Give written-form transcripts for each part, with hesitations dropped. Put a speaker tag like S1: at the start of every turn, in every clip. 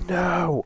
S1: No!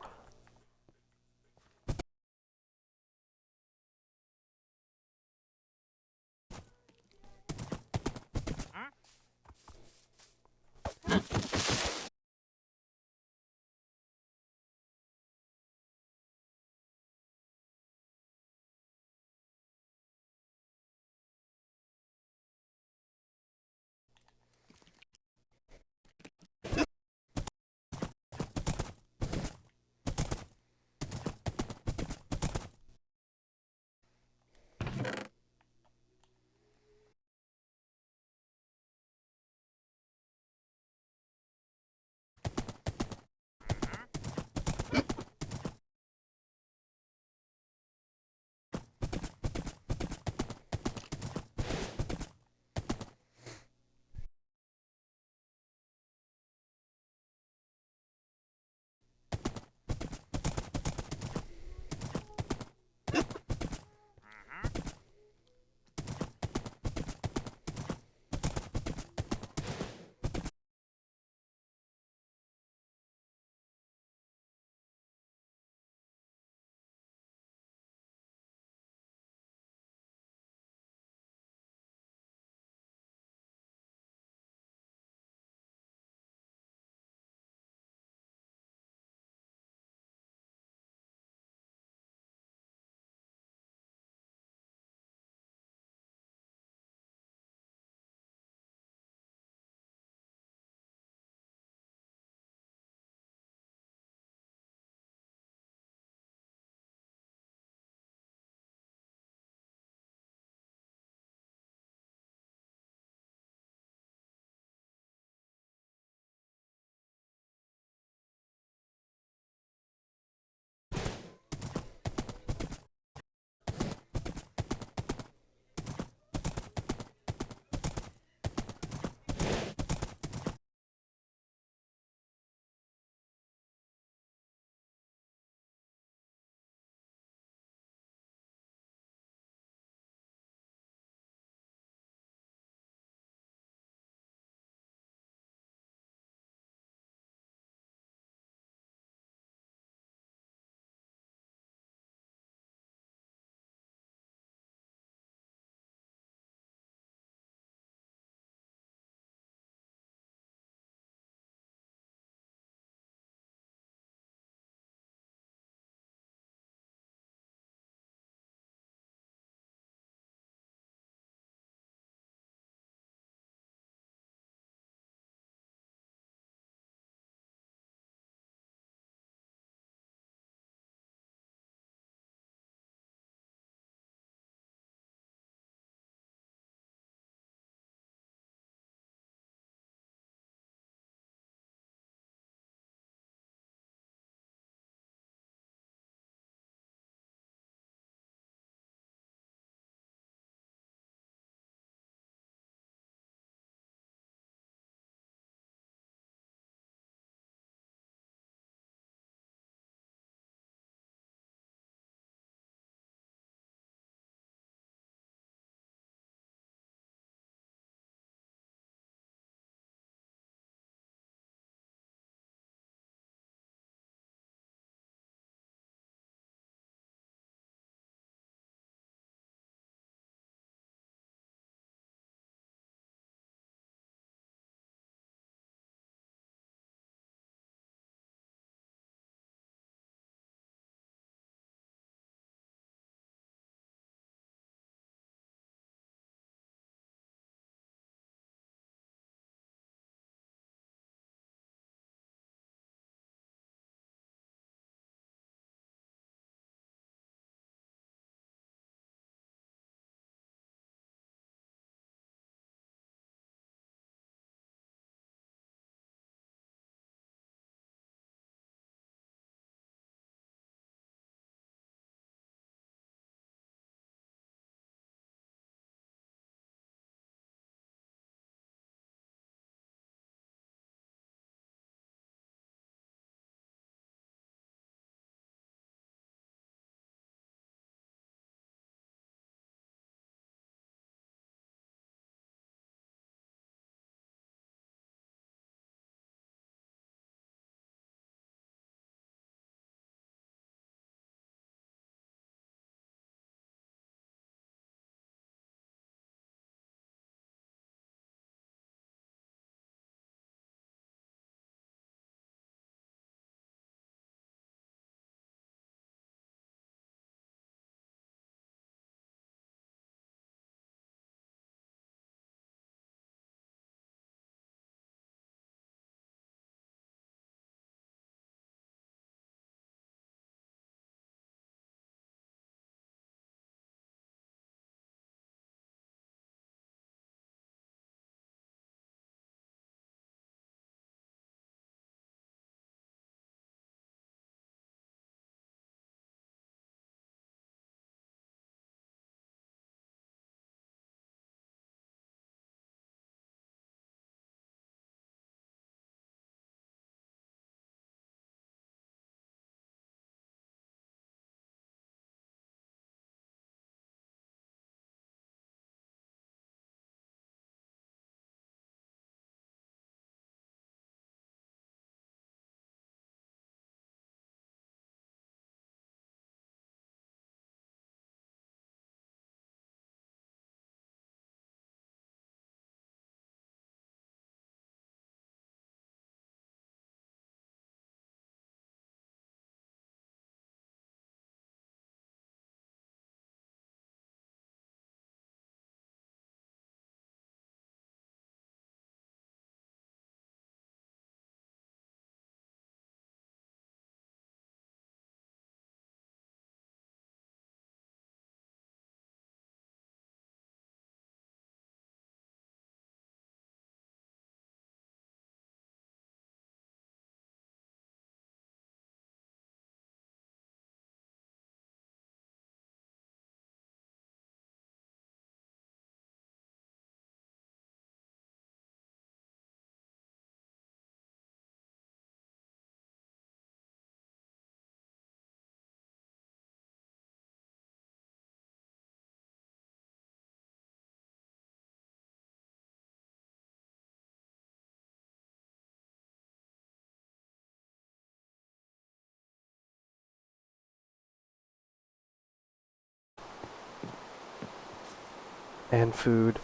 S1: and food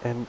S1: and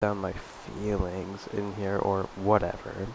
S1: down my feelings in here or whatever.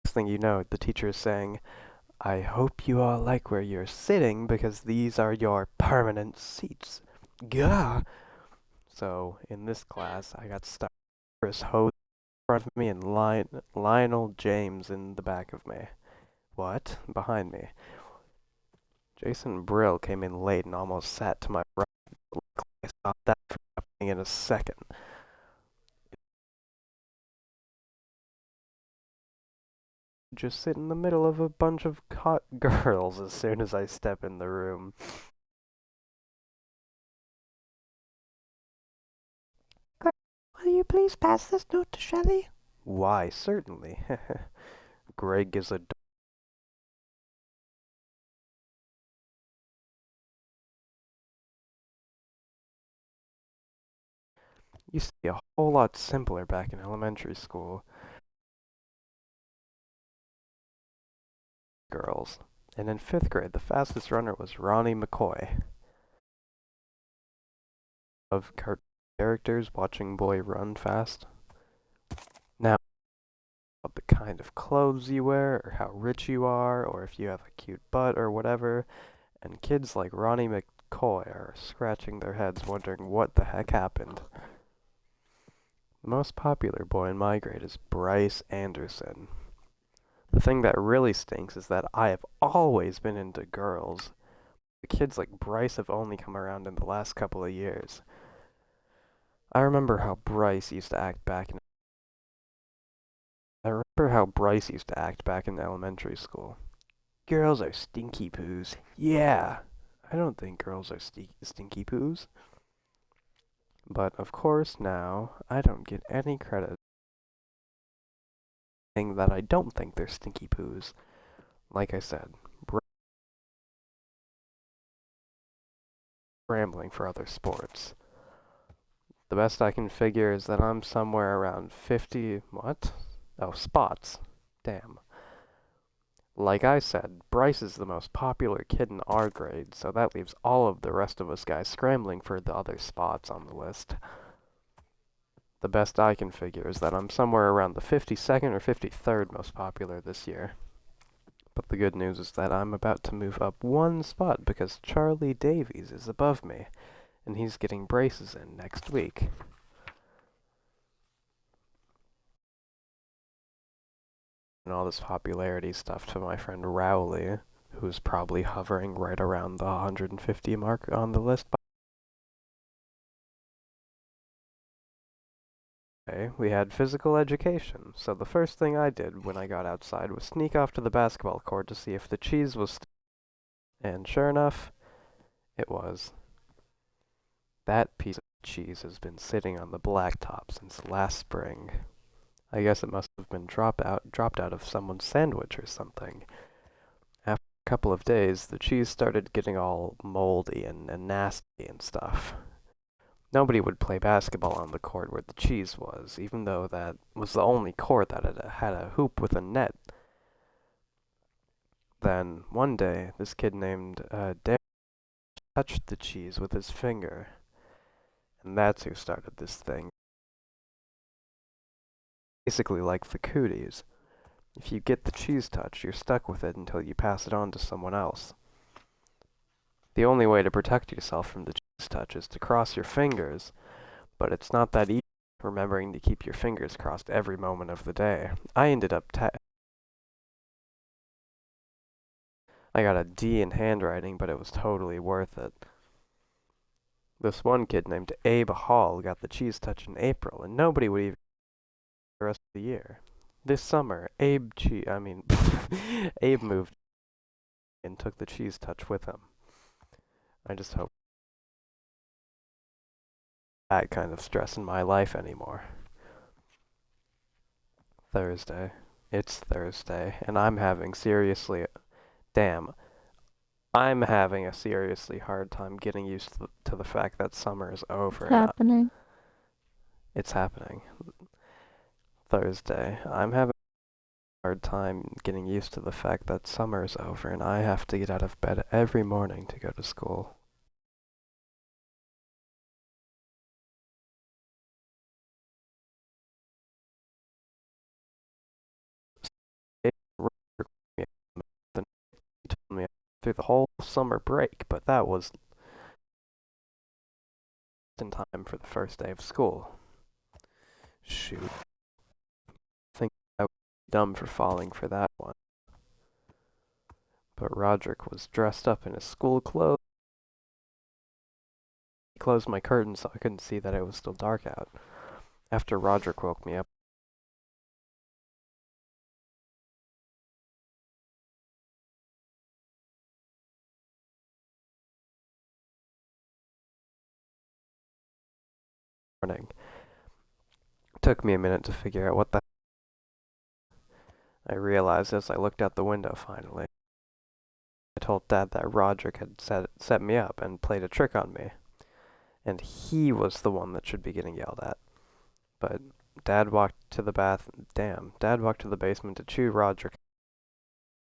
S1: Next thing you know, the teacher is saying, I hope you all like where you're sitting because these are your permanent seats. Gah! So, in this class, I got stuck. Chris Ho in front of me and Lionel James in the back of me. What? Behind me. Jason Brill came in late and almost sat to my right. I saw that happening in a second. Just sit in the middle of a bunch of hot girls as soon as I step in the room. Will you please pass this note to Shelley? Why, certainly. Greg is a Used to be a whole lot simpler back in elementary school. Girls. And in 5th grade, the fastest runner was Ronnie McCoy. Of cartoon characters watching boy run fast. Now, the kind of clothes you wear, or how rich you are, or if you have a cute butt, or whatever, and kids like Ronnie McCoy are scratching their heads wondering what the heck happened. The most popular boy in my grade is Bryce Anderson. The thing that really stinks is that I have always been into girls. The kids like Bryce have only come around in the last couple of years. I remember how Bryce used to act back in elementary school. Girls are stinky poos. Yeah, I don't think girls are stinky poos. But of course now, I don't get any credit saying that I don't think they're stinky poos. Like I said, rambling for other sports. The best I can figure is that I'm somewhere around 50, what? Oh, spots. Damn. Like I said, Bryce is the most popular kid in our grade, so that leaves all of the rest of us guys scrambling for the other spots on the list. The best I can figure is that I'm somewhere around the 52nd or 53rd most popular this year. But the good news is that I'm about to move up one spot because Charlie Davies is above me, and he's getting braces in next week. And all this popularity stuff to my friend Rowley, who's probably hovering right around the 150 mark on the list. We had physical education, so the first thing I did when I got outside was sneak off to the basketball court to see if the cheese was and sure enough, it was. That piece of cheese has been sitting on the blacktop since last spring. I guess it must have been dropped out of someone's sandwich or something. After a couple of days, the cheese started getting all moldy and nasty and stuff. Nobody would play basketball on the court where the cheese was, even though that was the only court that had a hoop with a net. Then, one day, this kid named Derek touched the cheese with his finger. And that's who started this thing. Basically like the cooties. If you get the cheese touch, you're stuck with it until you pass it on to someone else. The only way to protect yourself from the cheese touch is to cross your fingers, but it's not that easy remembering to keep your fingers crossed every moment of the day. I ended up I got a D in handwriting, but it was totally worth it. This one kid named Abe Hall got the cheese touch in April, and nobody would even the rest of the year. This summer, Abe moved and took the cheese touch with him. I just hope that kind of stress in my life anymore. Thursday. It's Thursday, and I'm having a seriously hard time getting used to the fact that summer is over.
S2: It's happening.
S1: It's happening. Thursday. I'm having a hard time getting used to the fact that summer is over and I have to get out of bed every morning to go to school. It told me through the whole summer break, but that was in time for the first day of school. Shoot. I think I was dumb for falling for that one. But Roderick was dressed up in his school clothes. He closed my curtain so I couldn't see that it was still dark out. After Roderick woke me up, morning. It took me a minute to figure out what the I realized as I looked out the window finally. I told Dad that Roderick had set me up and played a trick on me. and he was the one that should be getting yelled at. But Dad walked to the Dad walked to the basement to chew Roderick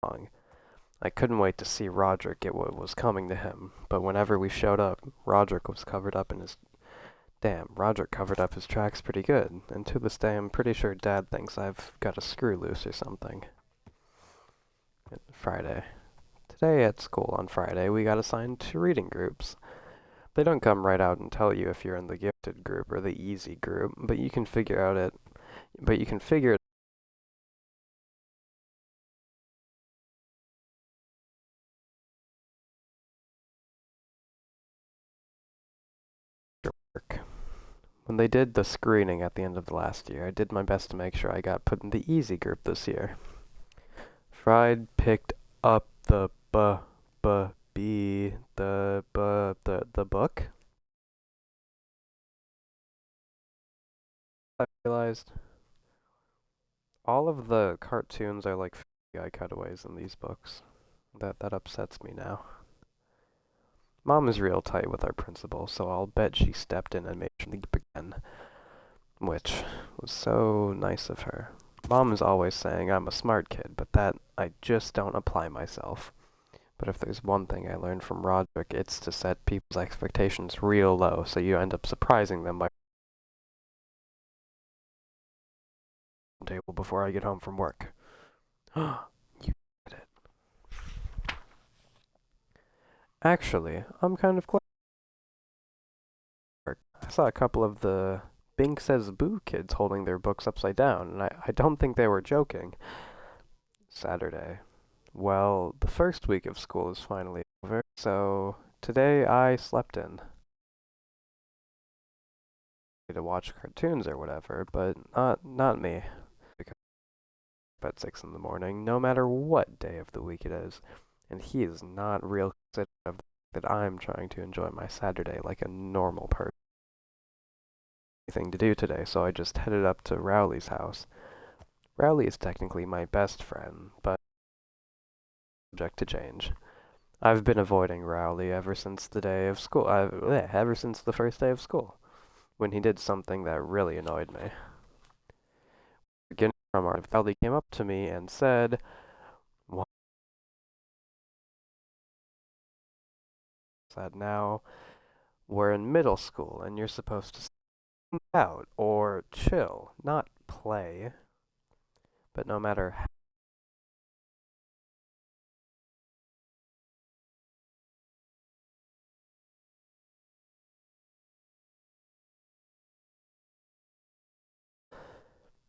S1: along. I couldn't wait to see Roderick get what was coming to him, but whenever we showed up, Roderick was covered up in his... Damn, Roderick covered up his tracks pretty good, and to this day I'm pretty sure Dad thinks I've got a screw loose or something. Friday. Today at school on Friday, we got assigned to reading groups. They don't come right out and tell you if you're in the gifted group or the easy group, but you can figure it work. When they did the screening at the end of the last year, I did my best to make sure I got put in the easy group this year. Fried picked up the book. I realized all of the cartoons are like guy cutaways in these books. That upsets me now. Mom is real tight with our principal, so I'll bet she stepped in and made sure to keep again, which was so nice of her. Mom is always saying I'm a smart kid, but that I just don't apply myself. But if there's one thing I learned from Roderick, it's to set people's expectations real low, so you end up surprising them by the table before I get home from work. You did it. Actually, I'm kind of glad. I saw a couple of the Bink Says Boo kids holding their books upside down, and I don't think they were joking. Saturday. Well, the first week of school is finally over, so today I slept in. To watch cartoons or whatever, but not me. Because I'm up at 6 in the morning, no matter what day of the week it is, and he is not real considerate of that I'm trying to enjoy my Saturday like a normal person. Thing to do today, so I just headed up to Rowley's house. Rowley is technically my best friend, but subject to change. I've been avoiding Rowley ever since the day of school. Ever since the first day of school, when he did something that really annoyed me. Beginning from our Rowley came up to me and said, "What?" Said, "Now we're in middle school, and you're supposed to out or chill, not play." But no matter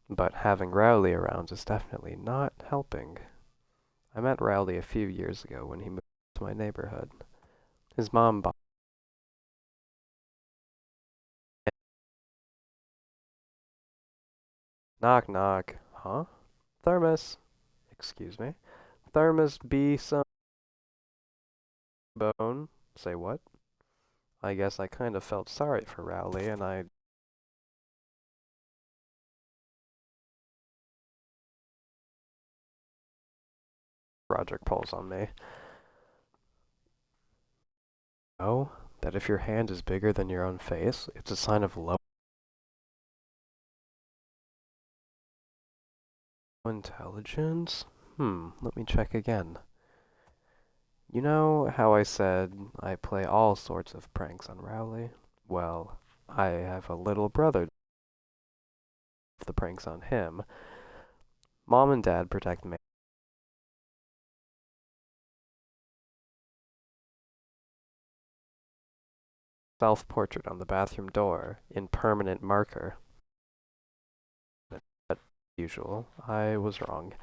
S1: but having Rowley around is definitely not helping. I met Rowley a few years ago when he moved to my neighborhood. His mom bought knock knock. Huh? Thermos. Excuse me. Thermos be some bone. Say what? I guess I kind of felt sorry for Rowley and I Roderick pulls on me. Oh, that if your hand is bigger than your own face, it's a sign of low intelligence? Let me check again. You know how I said I play all sorts of pranks on Rowley? Well, I have a little brother. The pranks on him. Mom and Dad protect me. Self-portrait on the bathroom door in permanent marker. But usual, I was wrong.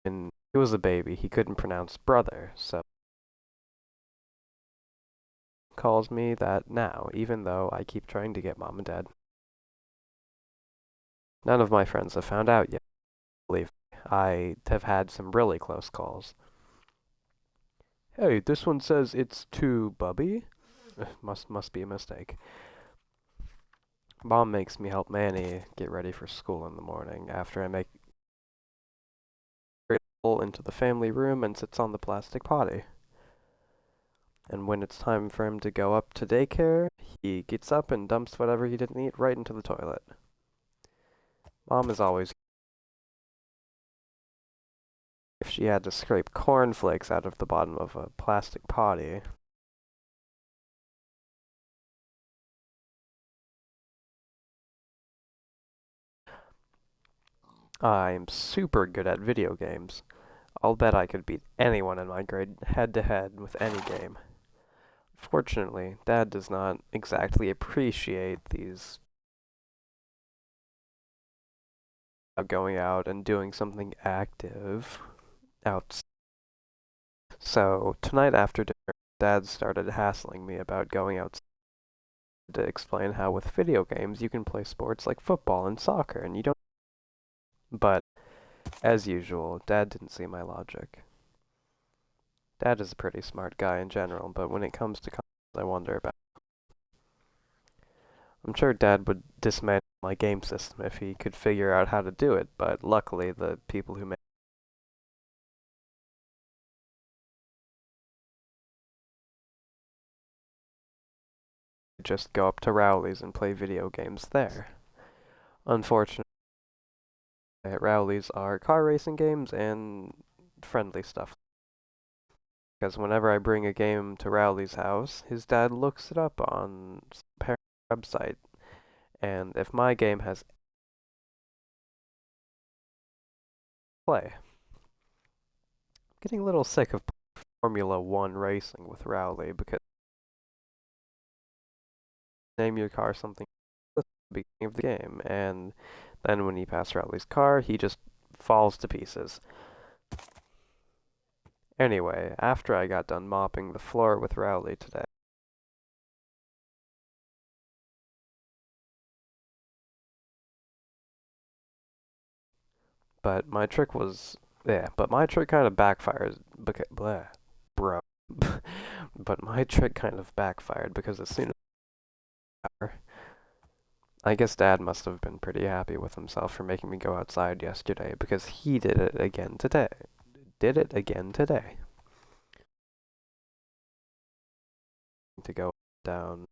S1: When he was a baby, he couldn't pronounce brother, so calls me that now, even though I keep trying to get Mom and Dad. None of my friends have found out yet. Believe me, I have had some really close calls. Hey, this one says it's to Bubby? Must be a mistake. Mom makes me help Manny get ready for school in the morning after I make into the family room and sits on the plastic potty. And when it's time for him to go up to daycare, he gets up and dumps whatever he didn't eat right into the toilet. Mom is always... If she had to scrape cornflakes out of the bottom of a plastic potty... I'm super good at video games. I'll bet I could beat anyone in my grade head-to-head with any game. Fortunately, Dad does not exactly appreciate these going out and doing something active outside. So, tonight after dinner, Dad started hassling me about going outside to explain how with video games you can play sports like football and soccer and you don't... But, as usual, Dad didn't see my logic. Dad is a pretty smart guy in general, but when it comes to consoles, I wonder about... I'm sure Dad would dismantle my game system if he could figure out how to do it, but luckily the people who make just go up to Rowley's and play video games there. Unfortunately, Rowley's are car racing games and friendly stuff. Because whenever I bring a game to Rowley's house, his dad looks it up on some parent website, and if my game has play. I'm getting a little sick of Formula 1 racing with Rowley because name your car something at the beginning of the game, and then when you pass Rowley's car, he just falls to pieces. Anyway, after I got done mopping the floor with Rowley today, but my trick kind of backfires because, bleh, bro. But my trick kind of backfired because as soon as I guess Dad must have been pretty happy with himself for making me go outside yesterday because he did it again today. To go down.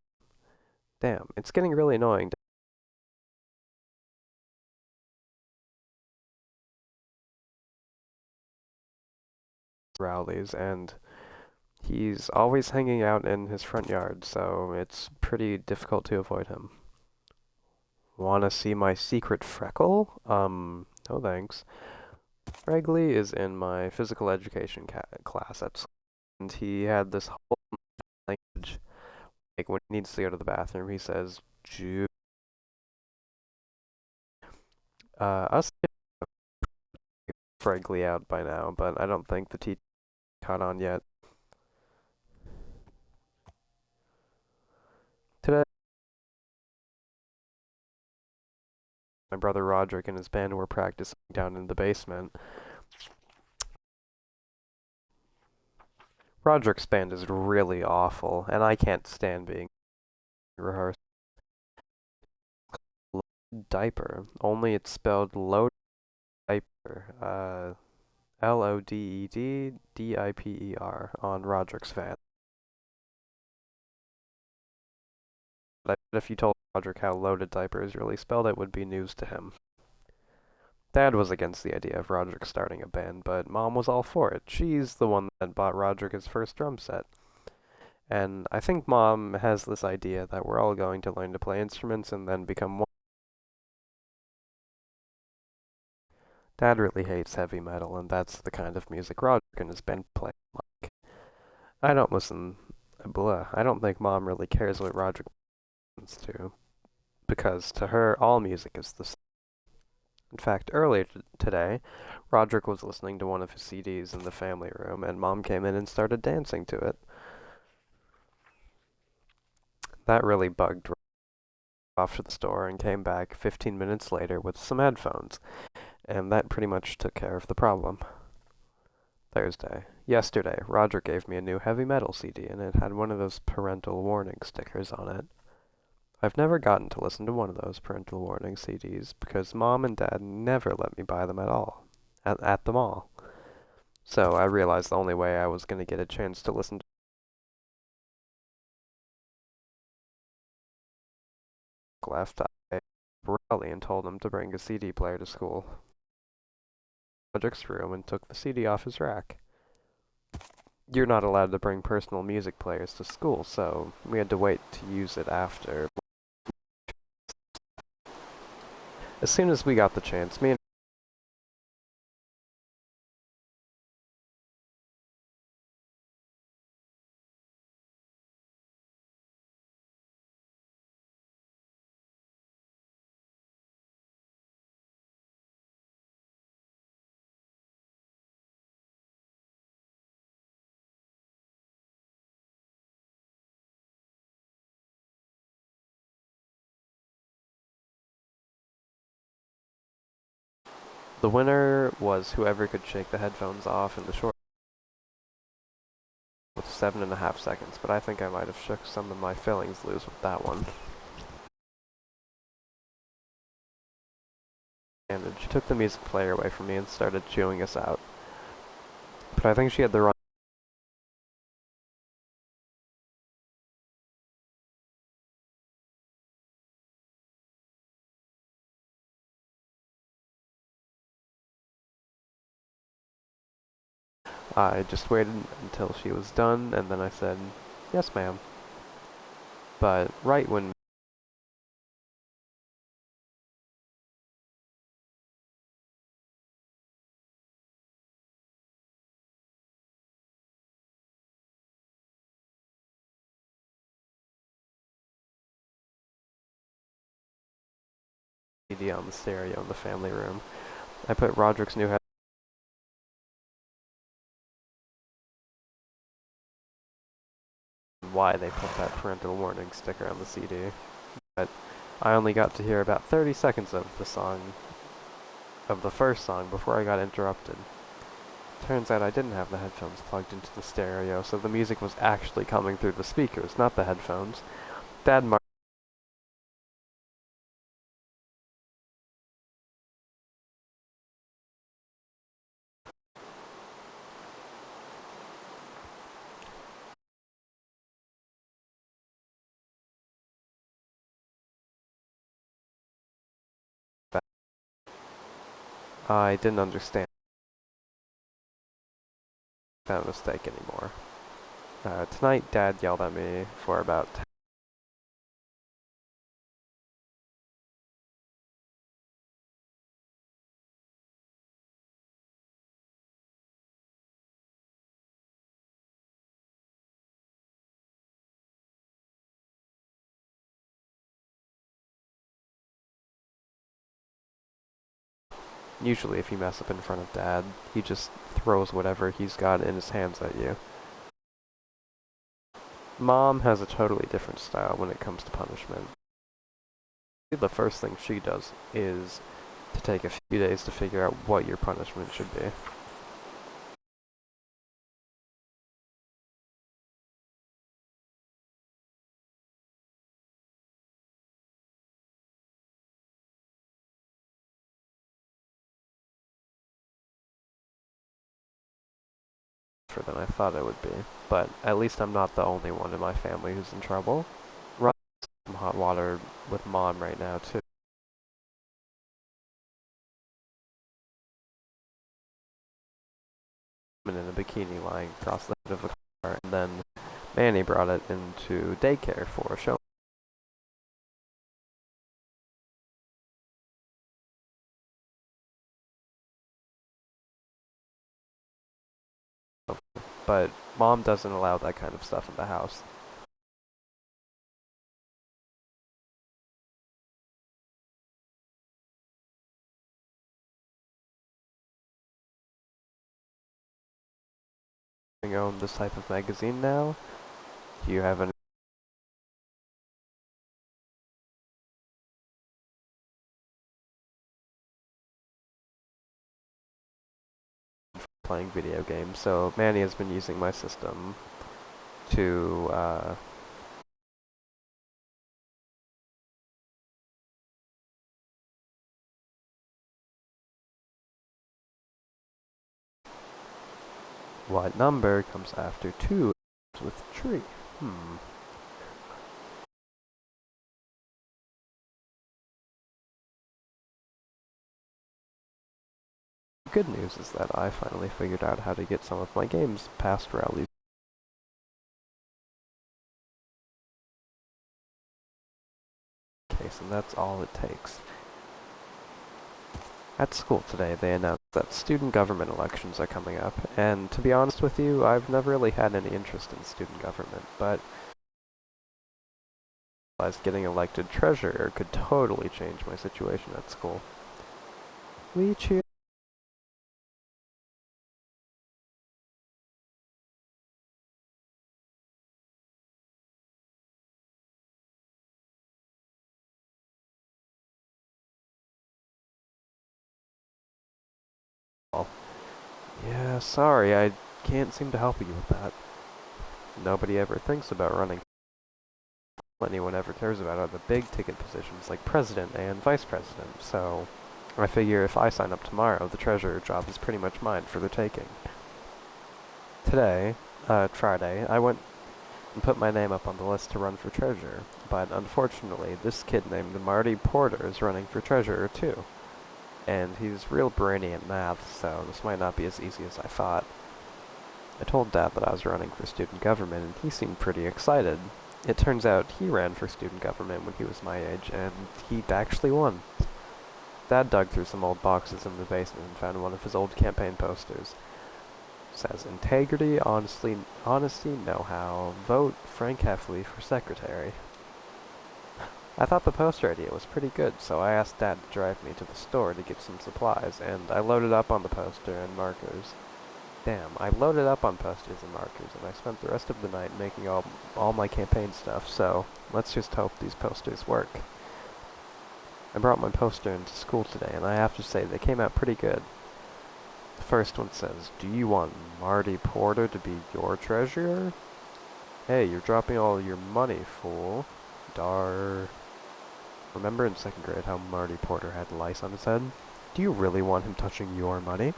S1: Damn, it's getting really annoying. Rowley's, and he's always hanging out in his front yard, so it's pretty difficult to avoid him. Wanna see my secret freckle? No thanks. Regli is in my physical education class at school, and he had this whole language. Like, when he needs to go to the bathroom, he says, Jew. Us Regli out by now, but I don't think the teacher caught on yet. Today, my brother Roderick and his band were practicing down in the basement. Roderick's band is really awful, and I can't stand being rehearsed. Diaper, only it's spelled load diaper. Lodedddiper on Roderick's van. But if you told Roderick how loaded diaper is really spelled, it would be news to him. Dad was against the idea of Roderick starting a band, but Mom was all for it. She's the one that bought Roderick his first drum set. And I think Mom has this idea that we're all going to learn to play instruments and then become one. Dad really hates heavy metal, and that's the kind of music Roderick and his band play like. I don't listen... Blah. I don't think Mom really cares what Roderick listens to, because to her, all music is the same. In fact, earlier today, Roderick was listening to one of his CDs in the family room, and Mom came in and started dancing to it. That really bugged Roderick off to the store and came back 15 minutes later with some headphones, and that pretty much took care of the problem. Yesterday, Roderick gave me a new heavy metal CD, and it had one of those parental warning stickers on it. I've never gotten to listen to one of those parental warning CDs because Mom and Dad never let me buy them at all. At the mall. So I realized the only way I was going to get a chance to listen to left, I Raleigh and told him to bring a CD player to school. Roderick's room and took the CD off his rack. You're not allowed to bring personal music players to school, so we had to wait to use it after. As soon as we got the chance, me and the winner was whoever could shake the headphones off in the short with 7.5 seconds, but I think I might have shook some of my fillings loose with that one. And she took the music player away from me and started chewing us out. But I think she had the wrong I just waited until she was done, and then I said, "Yes, ma'am." But right when CD on the stereo in the family room, I put Roderick's new head on why they put that parental warning sticker on the CD. But I only got to hear about 30 seconds of the first song before I got interrupted. Turns out I didn't have the headphones plugged into the stereo, so the music was actually coming through the speakers, not the headphones. Dad marked that. I didn't understand that mistake anymore. Tonight, Dad yelled at me for about 10 Usually if you mess up in front of Dad, he just throws whatever he's got in his hands at you. Mom has a totally different style when it comes to punishment. The first thing she does is to take a few days to figure out what your punishment should be. Than I thought it would be, but at least I'm not the only one in my family who's in trouble. Run some hot water with Mom right now, too. In a bikini lying across the hood of the car, and then Manny brought it into daycare for a show. But Mom doesn't allow that kind of stuff in the house. You own this type of magazine now? Do you have any playing video games? So Manny has been using my system to What number comes after 2 with tree? Good news is that I finally figured out how to get some of my games past Rowley's case, and that's all it takes. At school today, they announced that student government elections are coming up, and to be honest with you, I've never really had any interest in student government, but I realized getting elected treasurer could totally change my situation at school. We cheer. Yeah, sorry, I can't seem to help you with that. Nobody ever thinks about running. Anyone ever cares about are the big ticket positions like president and vice president, so I figure if I sign up tomorrow, the treasurer job is pretty much mine for the taking. Today, Friday, I went and put my name up on the list to run for treasurer, but unfortunately, this kid named Marty Porter is running for treasurer too. And he's real brainy in math, so this might not be as easy as I thought. I told Dad that I was running for student government, and he seemed pretty excited. It turns out he ran for student government when he was my age, and he actually won. Dad dug through some old boxes in the basement and found one of his old campaign posters. It says, integrity, honesty, know-how, vote Frank Heffley for secretary. I thought the poster idea was pretty good, so I asked Dad to drive me to the store to get some supplies, and I loaded up on the poster and markers. Damn, I loaded up on posters and markers, and I spent the rest of the night making all my campaign stuff, so let's just hope these posters work. I brought my poster into school today, and I have to say they came out pretty good. The first one says, do you want Marty Porter to be your treasurer? Hey, you're dropping all your money, fool. Dar. Remember in 2nd grade how Marty Porter had lice on his head? Do you really want him touching your money?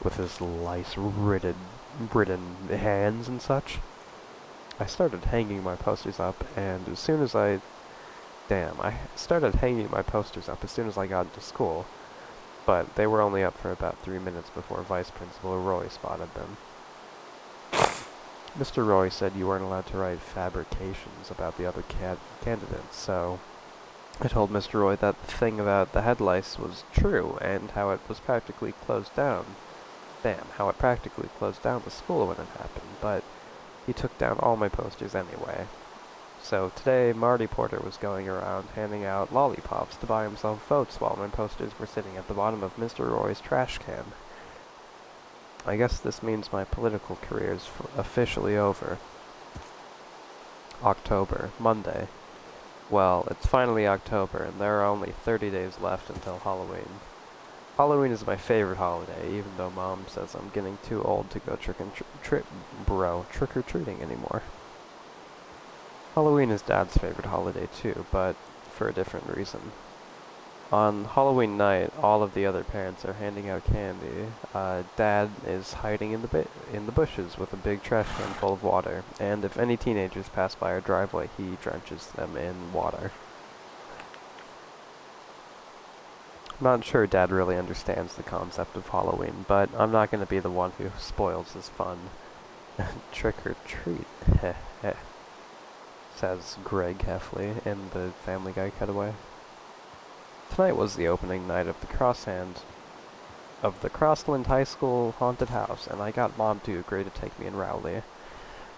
S1: With his lice-ridden hands and such? I started hanging my posters up, and as soon as I started hanging my posters up as soon as I got into school, but they were only up for about 3 minutes before Vice Principal Roy spotted them. Mr. Roy said you weren't allowed to write fabrications about the other candidates, so I told Mr. Roy that the thing about the head lice was true, and how it was practically closed down. How it practically closed down the school when it happened, but he took down all my posters anyway. So today, Marty Porter was going around handing out lollipops to buy himself votes while my posters were sitting at the bottom of Mr. Roy's trash can. I guess this means my political career is officially over. October, Monday. Well, it's finally October, and there are only 30 days left until Halloween. Halloween is my favorite holiday, even though Mom says I'm getting too old to go trick-or-treating anymore. Halloween is Dad's favorite holiday too, but for a different reason. On Halloween night, all of the other parents are handing out candy. Dad is hiding in the bushes with a big trash can full of water, and if any teenagers pass by our driveway, he drenches them in water. I'm not sure Dad really understands the concept of Halloween, but I'm not going to be the one who spoils his fun. Trick or treat, heh heh, says Greg Heffley in the Family Guy cutaway. Tonight was the opening night of the Crossland High School haunted house, and I got Mom to agree to take me and Rowley.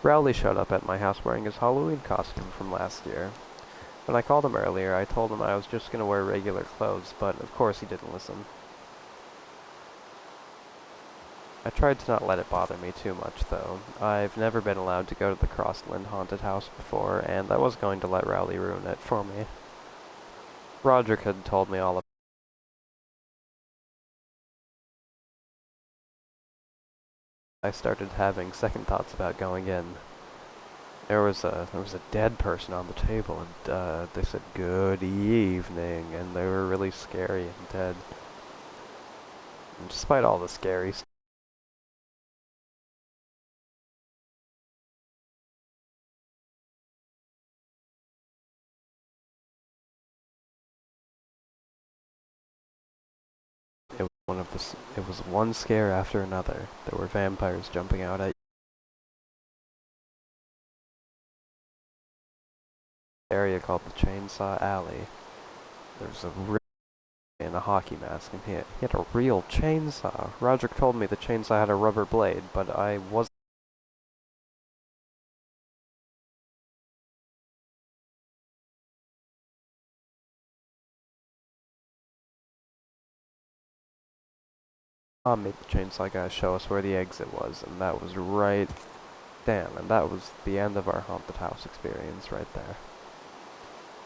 S1: Rowley showed up at my house wearing his Halloween costume from last year. When I called him earlier, I told him I was just going to wear regular clothes, but of course he didn't listen. I tried to not let it bother me too much, though. I've never been allowed to go to the Crossland haunted house before, and I was going to let Rowley ruin it for me. Roderick had told me all about it. I started having second thoughts about going in. There was a dead person on the table, and they said good evening, and they were really scary and dead. And despite all the scary stuff, it was one scare after another. There were vampires jumping out at an area called the Chainsaw Alley. There was a in a hockey mask, and he had a real chainsaw. Roderick told me the chainsaw had a rubber blade, but I wasn't. Mom made the chainsaw guy show us where the exit was, and that was right. Damn, and that was the end of our haunted house experience right there.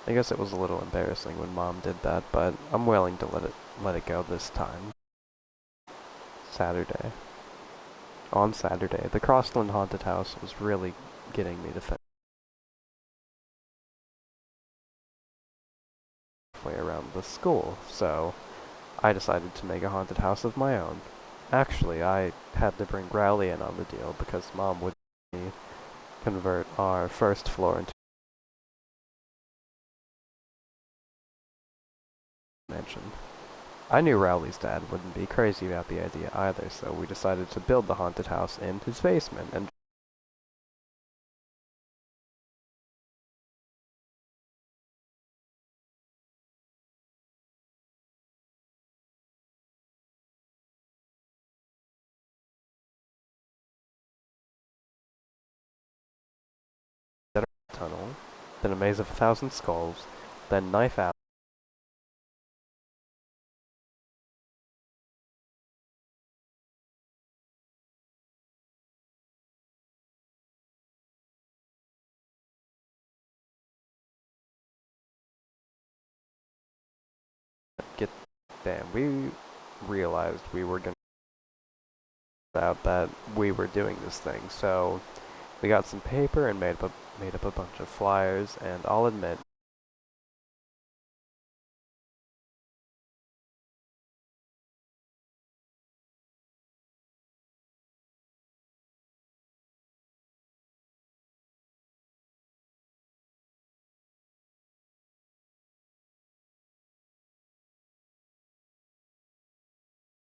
S1: I guess it was a little embarrassing when Mom did that, but I'm willing to let it go this time. Saturday. On Saturday, the Crossland Haunted House was really getting me to think halfway around the school, so I decided to make a haunted house of my own. Actually, I had to bring Rowley in on the deal because Mom would convert our first floor into a mansion. I knew Rowley's dad wouldn't be crazy about the idea either, so we decided to build the haunted house in his basement and tunnel, then a maze of 1,000 skulls, then knife out. Get damn, we realized we were gonna out that we were doing this thing, so we got some paper and made up a bunch of flyers, and I'll admit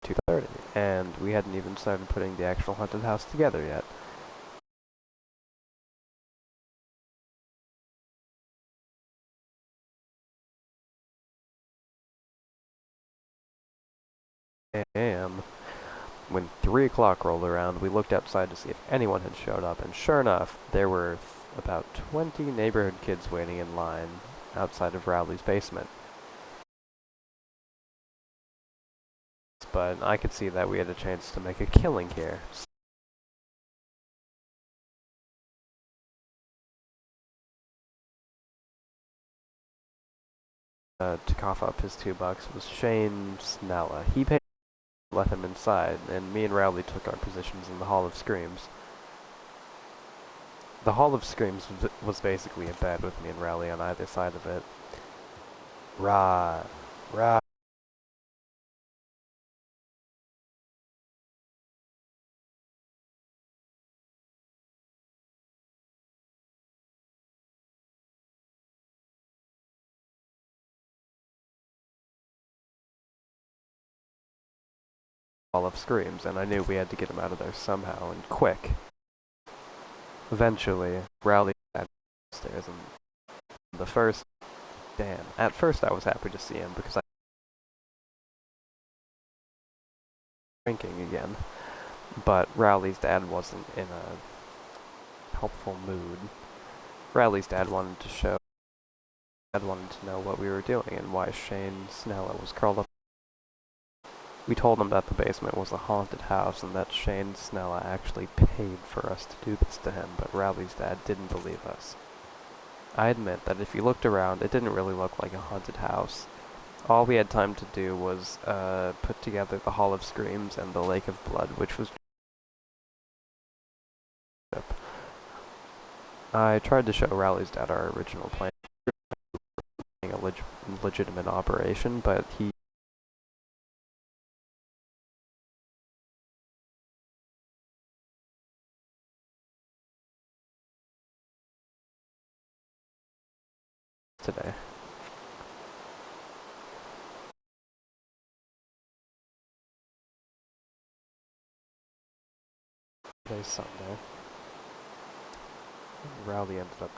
S1: two 2:30, and we hadn't even started putting the actual haunted house together yet. And when 3 o'clock rolled around, we looked outside to see if anyone had showed up, and sure enough, there were about 20 neighborhood kids waiting in line outside of Rowley's basement. But I could see that we had a chance to make a killing here. To cough up his $2 was Shane Snella. He paid to let him inside, and me and Rowley took our positions in the Hall of Screams. The Hall of Screams was basically a bed with me and Rowley on either side of it. Rah, rah. Hall of Screams, and I knew we had to get him out of there somehow, and quick. Eventually, Rowley got upstairs, and the first... Damn. At first I was happy to see him, because I was drinking again. But Rowley's dad wasn't in a helpful mood. Rowley's dad wanted to know what we were doing and why Shane Snella was curled up. We told him that the basement was a haunted house and that Shane Snella actually paid for us to do this to him, but Rowley's dad didn't believe us. I admit that if you looked around, it didn't really look like a haunted house. All we had time to do was put together the Hall of Screams and the Lake of Blood, which was... I tried to show Rowley's dad our original plan, a legitimate operation, but he today. Today's Sunday. And Rowley ended up.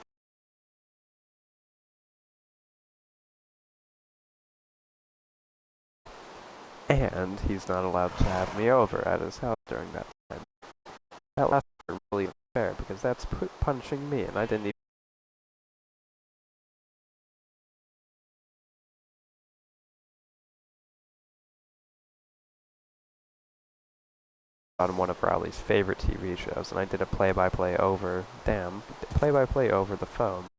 S1: And he's not allowed to have me over at his house during that time. That last part really unfair because that's punishing me, and I didn't even on one of Rowley's favorite TV shows, and I did a play-by-play over the phone.